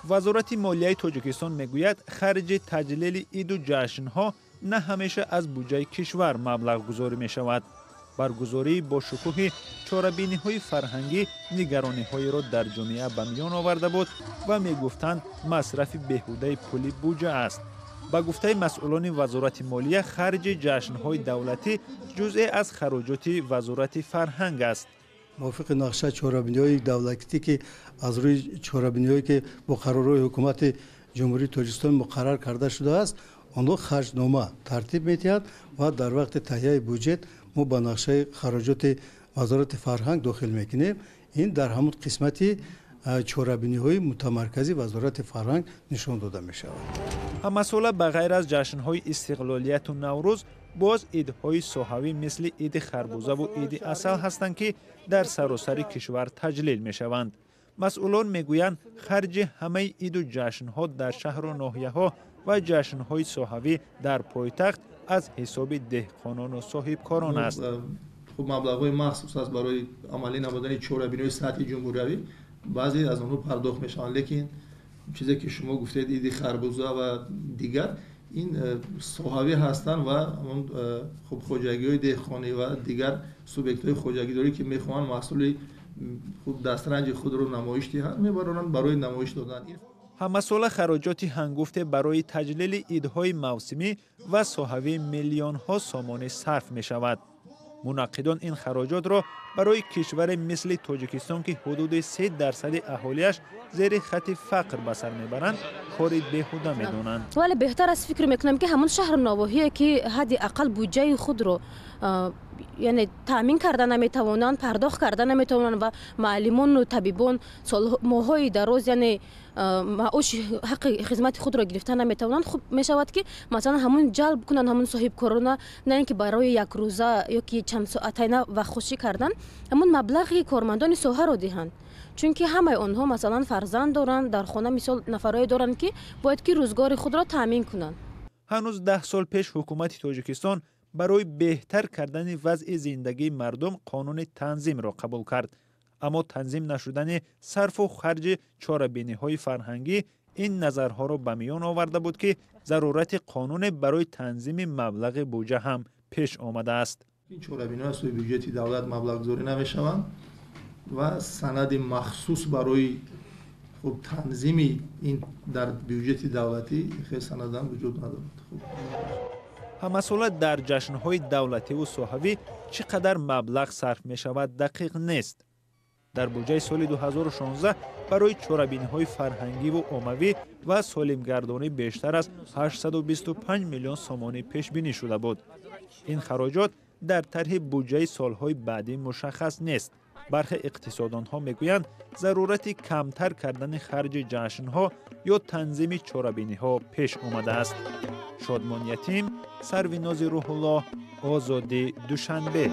وزارت مالیه تاجیکستان میگوید خرج تجلیل عید و جشن‌ها نه همیشه از بودجه کشور مبلغ گذاری می شود. برگزاری با شکوه چاره‌بینی‌های فرهنگی نگرانی‌های را در جامعه به میان آورده بود و میگفتند مصرف بیهوده پولی بودجه است. با گفته مسئولان وزارت مالیه خرج جشن‌های دولتی جزئی از خراجات وزارت فرهنگ است. موافق نقشه چاره‌بینی‌های دولتی که از روی چاره‌بینی‌هایی که با قرارهای حکومت جمهوری تاجیکستان مقرر کرده شده است آنها خرجنامه ترتیب می‌دهند و در وقت تهیه بودجه ما با نقشه خراجات وزارت فرهنگ داخل میکنیم. این در همون قسمتی چاره‌بینی‌های متمرکزی وزارت فرهنگ نشان داده می شود. مسئله به غیر از جشن‌های استقلالیت و نوروز باز عیدهای ساحوی مثل عید خربوزه و عید عسل هستند که در سراسر کشور تجلیل می شوند. مسئولان میگویند خرج همه عید و جشن‌ها در شهر و ناحیه‌ها و جشن‌های ساحوی در پایتخت از حساب دهقانان و صاحبکاران است. خب مبلغ‌های مخصوص است برای عملی نمودن چاره‌بینی‌های سطحی جمهوری. بعضی از آنها پرداخت میشن، لیکن چیزی که شما گفتید عید خربوزه و دیگر این ساحوی هستند و اون خب خوجگی‌های دهقانی و دیگر سوبیکت‌های خوجگیداری که میخوان محصول خود دسترنج خود رو نمایش دهند میبرند برای نمایش دادن. مسئله خراجات هنگفته برای تجلیل عیدهای موسمی و ساحوی میلیون‌ها سامانه صرف می شود. منعقدان این خراجات را برای کشور مثل تاجیکستان که حدود 3% اهالیش زیر خط فقر به سر میبرند کار بیهوده میدانند. ولی بهتر است فکر میکنم که همون شهر نواحی که حداقل بودجه خود رو یعنی تامین کردن نمیتوانند، پرداخت کردن نمیتوانند و معلمان و طبیبان ماهای دراز یعنی معاش حق خدمت خود را گرفتن نمیتوانند، خب میشود که مثلا همون جلب کنن همون صاحب کارانه، نه اینکه برای یک روزه یا که چند ساعته و خوشی کردن همون مبلغی کارمندان ساحه را دهند، چون که همه آنها مثلا فرزند دارند، در خانه مثال نفرای دارند که باید که روزگار خود را تامین کنند. هنوز 10 سال پیش حکومت تاجیکستان برای بهتر کردن وضع زندگی مردم قانون تنظیم را قبول کرد، اما تنظیم نشدن صرف و خرج چاره‌بینی‌های فرهنگی این نظرها را به میان آورده بود که ضرورت قانون برای تنظیم مبلغ بودجه هم پیش آمده است. این چاره‌بینی‌ها از سوی بودجه دولت مبلغ گذاری نمی‌شوند و سند مخصوص برای خب تنظیم این در بودجه دولتی خیلی سند هم وجود ندارد. مسئله در جشن‌های دولتی و ساحوی چقدر مبلغ صرف می شود دقیق نیست. در بودجه سال 2016 برای چاره‌بینی‌های فرهنگی و عمومی و سالمگردانی بیشتر از 825 میلیون سامانه پیش بینی شده بود. این خراجات در طرح بودجه سالهای بعدی مشخص نیست. برخی اقتصاددان‌ها میگویند ضرورت کمتر کردن خرج جشن‌ها یا تنظیم چاره‌بینی‌ها پیش آمده است. شادمان یتیم، سرویناز روح الله، آزادی دوشنبه.